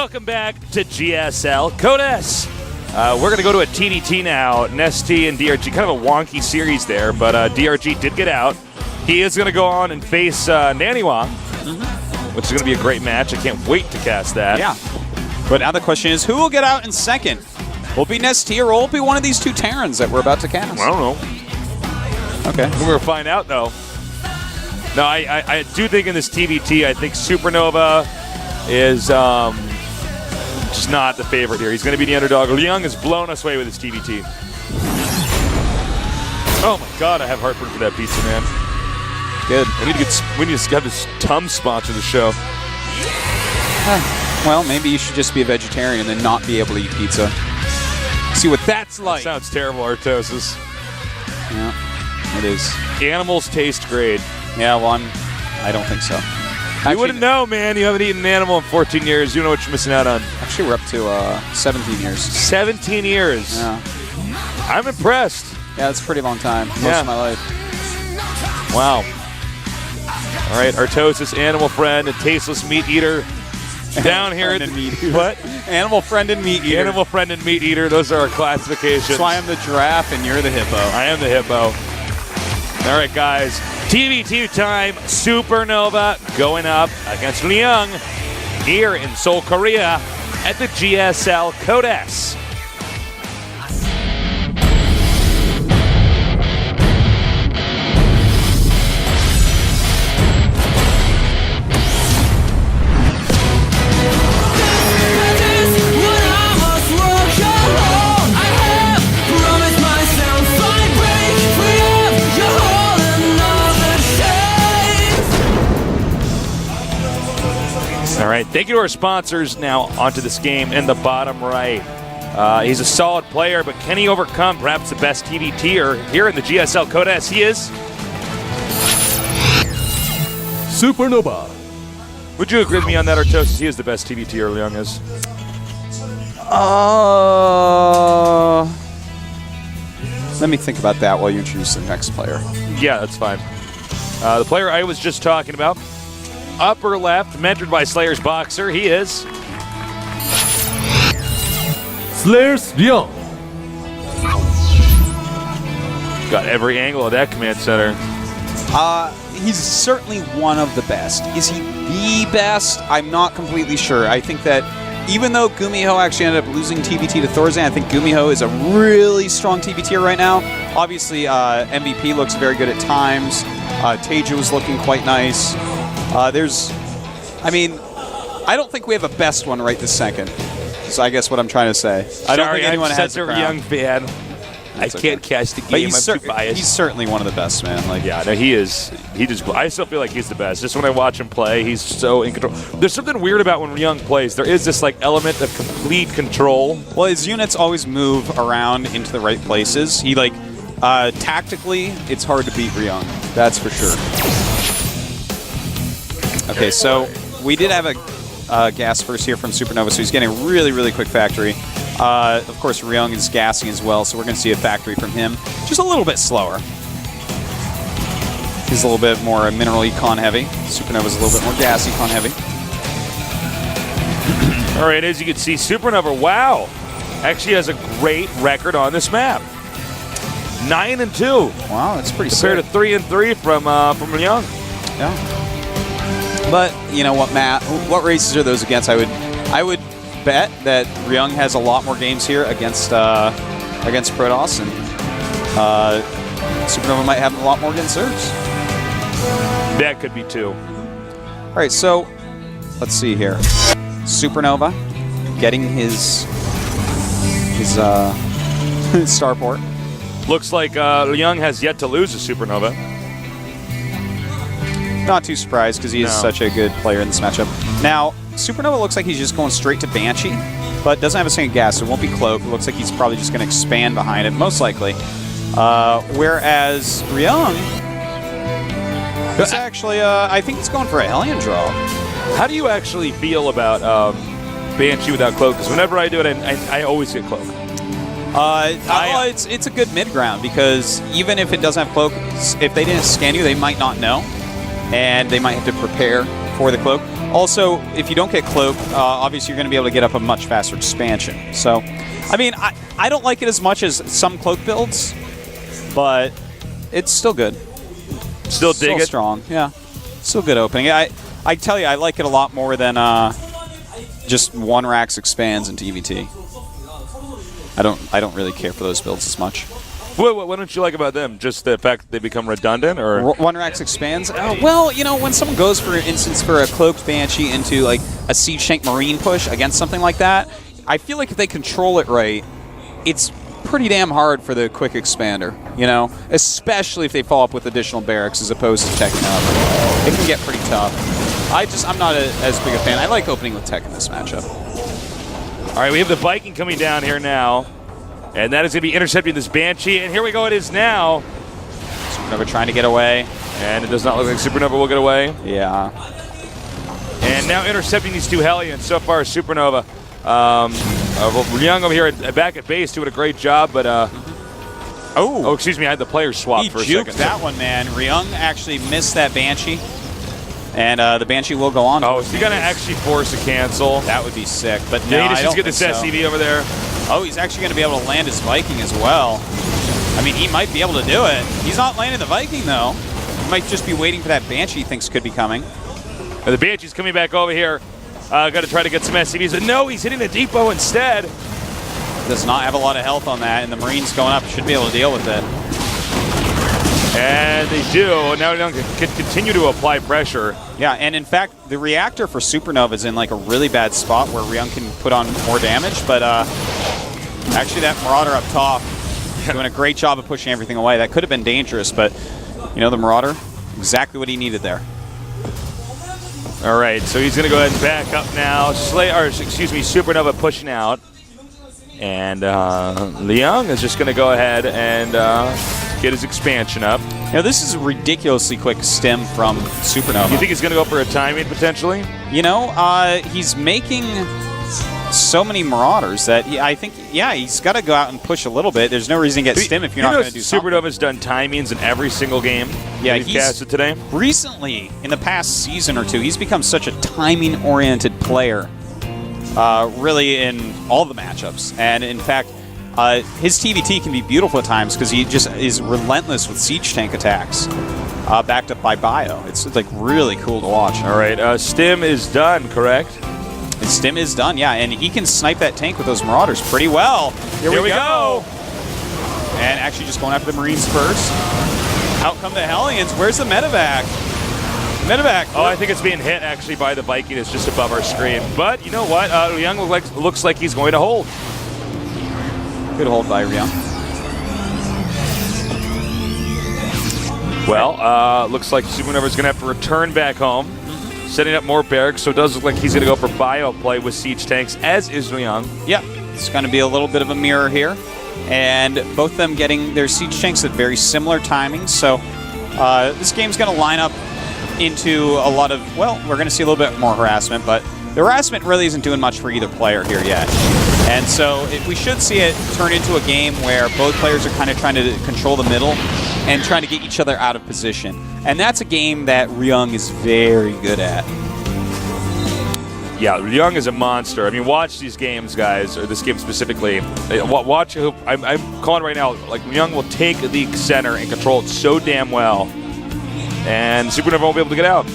Welcome back to GSL Code S. We're going to go to a TDT now. Nesty and DRG, kind of a wonky series there, but DRG did get out. He is going to go on and face Naniwa, which is going to be a great match. I can't wait to cast that. Yeah. But now the question is, who will get out in second? Will it be Nesty or will it be one of these two Terrans that we're about to cast? I don't know. Okay. We're going to find out, though. No, I do think in this TBT, I think SuperNova is just not the favorite here. He's going to be the underdog. Ryung has blown us away with his TBT. Oh my God, I have heartburn for that pizza, man. Good. We need to have this Tum sponsor the show. Well, maybe you should just be a vegetarian and then not be able to eat pizza. See what that's like. That sounds terrible, Artosis. Yeah, it is. Animals taste great. Yeah, well, I don't think so. You wouldn't know, man. You haven't eaten an animal in 14 years. You don't know what you're missing out on. Actually, we're up to 17 years. 17 years. Yeah. I'm impressed. Yeah, that's a pretty long time. Most of my life. Wow. All right, Artosis, animal friend, and tasteless meat eater. Down here at what? Animal friend and meat eater. Animal friend and meat eater. Those are our classifications. That's why I'm the giraffe and you're the hippo. I am the hippo. All right, guys. TBT time. SuperNova going up against Ryung here in Seoul, Korea at the GSL Code S. All right, thank you to our sponsors. Now onto this game in the bottom right. He's a solid player, but can he overcome perhaps the best TDTer here in the GSL Code S? He is SuperNova. Would you agree with me on that, Artosis? He is the best TDTer, Ryung is. Let me think about that while you introduce the next player. Yeah, that's fine. The player I was just talking about, upper left, mentored by Slayer's Boxer, he is Slayer's Ryung. got every angle of that command center. He's certainly one of the best. Is he the best? I'm not completely sure. I think that even though Gumiho actually ended up losing TBT to Thorzan, I think Gumiho is a really strong TBTer right now. Obviously, MVP looks very good at times. Teju was looking quite nice. I don't think we have a best one right this second. So I guess what I'm trying to say. I don't think anyone has a Ryung fan. I can't catch the game. I'm too biased. He's certainly one of the best, man. Like, yeah, no, he is. I still feel like he's the best. Just when I watch him play, he's so in control. There's something weird about when Ryung plays. There is this like element of complete control. Well, his units always move around into the right places. He tactically, it's hard to beat Ryung. That's for sure. Okay, so we did have a gas first here from SuperNova, so he's getting a really, really quick factory. Of course, Ryung is gassing as well, so we're going to see a factory from him. Just a little bit slower. He's a little bit more mineral econ heavy. SuperNova's a little bit more gas econ heavy. All right, as you can see, SuperNova, wow, actually has a great record on this map. 9-2. Wow, that's pretty compared sick. to 3-3 from Ryung. Yeah. But you know what, Matt? What races are those against? I would bet that Ryung has a lot more games here against Protoss, and SuperNova might have a lot more against Zergs. That could be too. All right, so let's see here. SuperNova getting his starport. Looks like Ryung has yet to lose a SuperNova. Not too surprised because he is such a good player in this matchup. Now, SuperNova looks like he's just going straight to Banshee, but doesn't have a second gas, so it won't be Cloak. It looks like he's probably just going to expand behind it, most likely. Whereas Ryung is actually, I think he's going for a Hellion draw. How do you actually feel about Banshee without Cloak? Because whenever I do it, I always get Cloak. It's a good mid-ground because even if it doesn't have Cloak, if they didn't scan you, they might not know. And they might have to prepare for the Cloak. Also, if you don't get Cloak, obviously you're going to be able to get up a much faster expansion. So, I mean, I don't like it as much as some Cloak builds, but it's still good. Still dig it? Strong, yeah. Still good opening. I tell you, I like it a lot more than just one Rax expands into EVT. I don't really care for those builds as much. What don't you like about them? Just the fact that they become redundant, or one Rax expands? Well, you know, when someone goes, for instance, for a Cloaked Banshee into like a Siege Tank Marine push against something like that, I feel like if they control it right, it's pretty damn hard for the quick expander, you know? Especially if they follow up with additional barracks as opposed to teching up. It can get pretty tough. I'm not as big a fan. I like opening with tech in this matchup. All right, we have the Viking coming down here now, and that is going to be intercepting this Banshee, and here we go, it is now. SuperNova trying to get away. And it does not look like SuperNova will get away. Yeah. And now intercepting these two Hellions. So far, SuperNova. Ryung over here back at base doing a great job, but oh, excuse me, I had the players swapped for a second. He juked that one, man. Ryung actually missed that Banshee, and the Banshee will go on. Oh, is he going to actually force a cancel? That would be sick, but no, I just don't get this SCV over there. Oh, he's actually going to be able to land his Viking as well. I mean, he might be able to do it. He's not landing the Viking, though. He might just be waiting for that Banshee he thinks could be coming. And the Banshee's coming back over here. Got to try to get some SCVs. But no, he's hitting the depot instead. Does not have a lot of health on that, and the Marines going up should be able to deal with it. And they do. Now Ryung can continue to apply pressure. Yeah, and in fact, the reactor for SuperNova is in like a really bad spot where Ryung can put on more damage, but actually that Marauder up top doing a great job of pushing everything away. That could have been dangerous, but you know, the Marauder, exactly what he needed there. All right, so he's going to go ahead and back up now. SuperNova pushing out. And Ryung is just going to go ahead and get his expansion up. Now, this is a ridiculously quick stem from SuperNova. You think he's going to go for a timing potentially? You know, he's making so many Marauders that I think, yeah, he's got to go out and push a little bit. There's no reason to get stem if you're not going to do something. SuperNova's done timings in every single game. Yeah, he's casted today. Recently, in the past season or two, he's become such a timing-oriented player. Really in all the matchups. And in fact, his TVT can be beautiful at times because he just is relentless with siege tank attacks, backed up by bio. It's like really cool to watch. All right, stim is done, correct? His stim is done, yeah, and he can snipe that tank with those Marauders pretty well. Here we go. And actually just going after the Marines first. Out come the Hellions. Where's the medevac? Medevac. Oh, I think it's being hit actually by the Viking. It's just above our screen. But you know what? Ryung looks like he's going to hold. Good hold by Ryung. Well, looks like SuperNova is going to have to return back home. Setting up more barracks, so it does look like he's going to go for bio play with siege tanks, as is Ryung. Yeah, it's going to be a little bit of a mirror here. And both of them getting their siege tanks at very similar timings. So this game's going to line up into a lot of, well, we're going to see a little bit more harassment, but the harassment really isn't doing much for either player here yet. And so we should see it turn into a game where both players are kind of trying to control the middle and trying to get each other out of position. And that's a game that Ryung is very good at. Yeah, Ryung is a monster. I mean, watch these games, guys, or this game specifically. Watch, I'm calling right now, like Ryung will take the center and control it so damn well. And SuperNova won't be able to get out.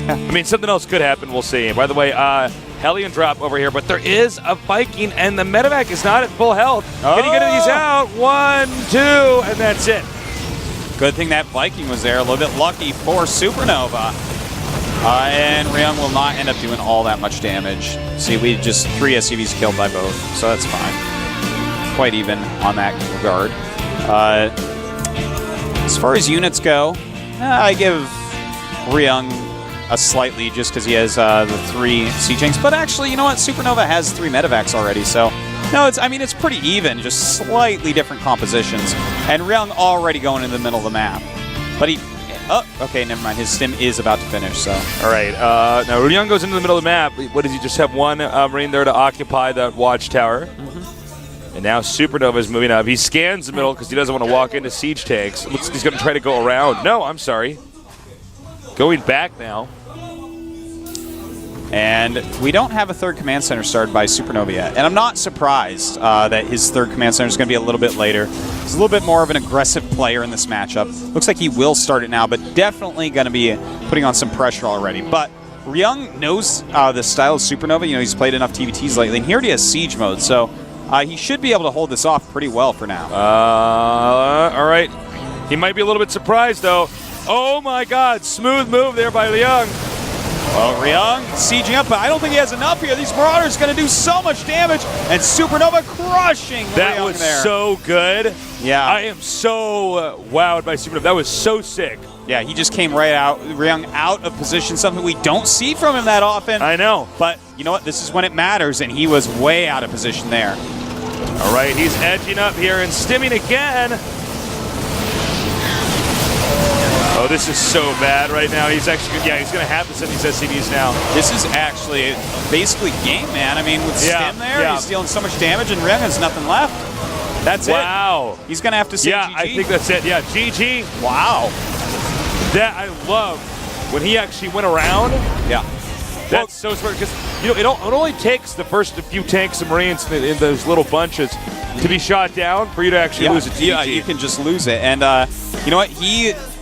I mean, something else could happen. We'll see. By the way, Hellion drop over here, but there is a Viking, and the medevac is not at full health. Can he get these out? 1, 2, and that's it. Good thing that Viking was there. A little bit lucky for SuperNova. And Ryung will not end up doing all that much damage. See, we just 3 SCVs killed by both, so that's fine. Quite even on that regard. As far as units go, I give Ryung a slightly just because he has the 3 siege tanks. But actually, you know what? SuperNova has 3 medevacs already, so no, it's pretty even, just slightly different compositions. And Ryung already going in the middle of the map. But okay, never mind. His stim is about to finish, so. All right, now Ryung goes into the middle of the map. What does he just have? One Marine there to occupy the watchtower. And now SuperNova is moving up. He scans the middle because he doesn't want to walk into siege tanks. It looks like he's going to try to go around. No, I'm sorry. Going back now. And we don't have a third command center started by SuperNova yet. And I'm not surprised that his third command center is going to be a little bit later. He's a little bit more of an aggressive player in this matchup. Looks like he will start it now, but definitely going to be putting on some pressure already. But Ryung knows the style of SuperNova. You know, he's played enough TVTs lately, and he already has Siege mode, so he should be able to hold this off pretty well for now. All right. He might be a little bit surprised, though. Oh, my God. Smooth move there by Ryung. Well, Ryung sieging up, but I don't think he has enough here. These Marauders going to do so much damage, and SuperNova crushing That Ryung was there. so good. Yeah. I am so wowed by SuperNova. That was so sick. Yeah, he just came right out, Ryung out of position, something we don't see from him that often. I know. But you know what? This is when it matters, and he was way out of position there. All right, he's edging up here and stimming again. Oh, this is so bad right now. He's actually, he's going to have to send these SCVs now. This is actually basically game, man. I mean, with Stim there, he's dealing so much damage, and Ryung has nothing left. That's it. Wow. He's going to have to say GG. I think that's it. Yeah, GG. Wow. That I love when he actually went around. Yeah. That's so smart because it only takes the first few tanks and Marines in those little bunches to be shot down for you to actually lose a TG. Yeah, you can just lose it. And you know what?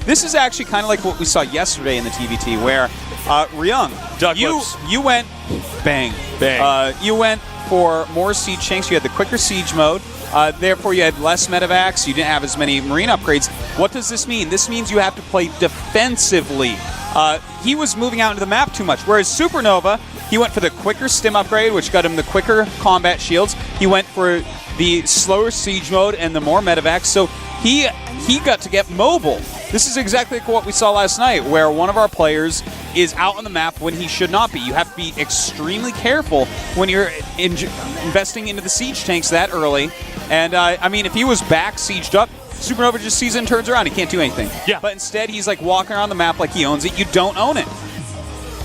This is actually kind of like what we saw yesterday in the TVT, where Ryung, you went bang. You went for more siege tanks. You had the quicker siege mode. Therefore, you had less medevacs. You didn't have as many marine upgrades. What does this mean? This means you have to play defensively. He was moving out into the map too much, whereas SuperNova, he went for the quicker stim upgrade, which got him the quicker combat shields. He went for the slower siege mode and the more medevacs, so he got to get mobile. This is exactly like what we saw last night, where one of our players is out on the map when he should not be. You have to be extremely careful when you're investing into the siege tanks that early. And, I mean, if he was back sieged up, SuperNova just sees it and turns around. He can't do anything. Yeah. But instead, he's like walking around the map like he owns it. You don't own it.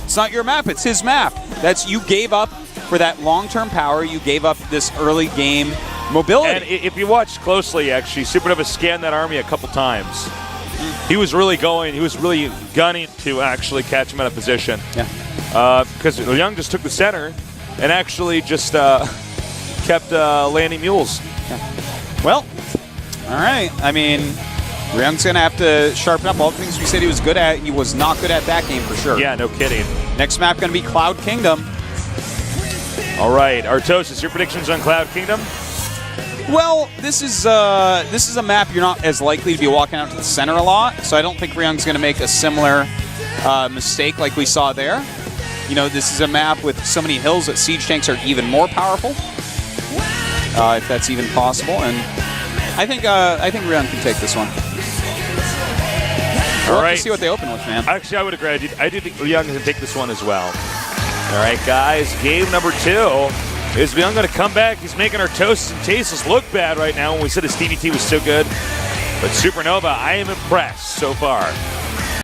It's not your map. It's his map. You gave up for that long-term power. You gave up this early game mobility. And if you watch closely, actually, SuperNova scanned that army a couple times. He was really gunning to actually catch him out of position. Yeah. Because Ryung just took the center and actually just kept landing mules. Yeah. Well, all right. I mean, Ryung's going to have to sharpen up all the things we said he was good at. He was not good at that game for sure. Yeah, no kidding. Next map going to be Cloud Kingdom. All right, Artosis, your predictions on Cloud Kingdom? Well, this is a map you're not as likely to be walking out to the center a lot, so I don't think Ryung's going to make a similar mistake like we saw there. You know, this is a map with so many hills that siege tanks are even more powerful, if that's even possible. And I think Ryung can take this one. We'll have to see what they open with, man. Actually, I would agree. I do think Ryung can take this one as well. All right, guys, game number 2. Is Ryung going to come back? He's making our toasts and tastes look bad right now when we said his TVT was so good. But SuperNova, I am impressed so far.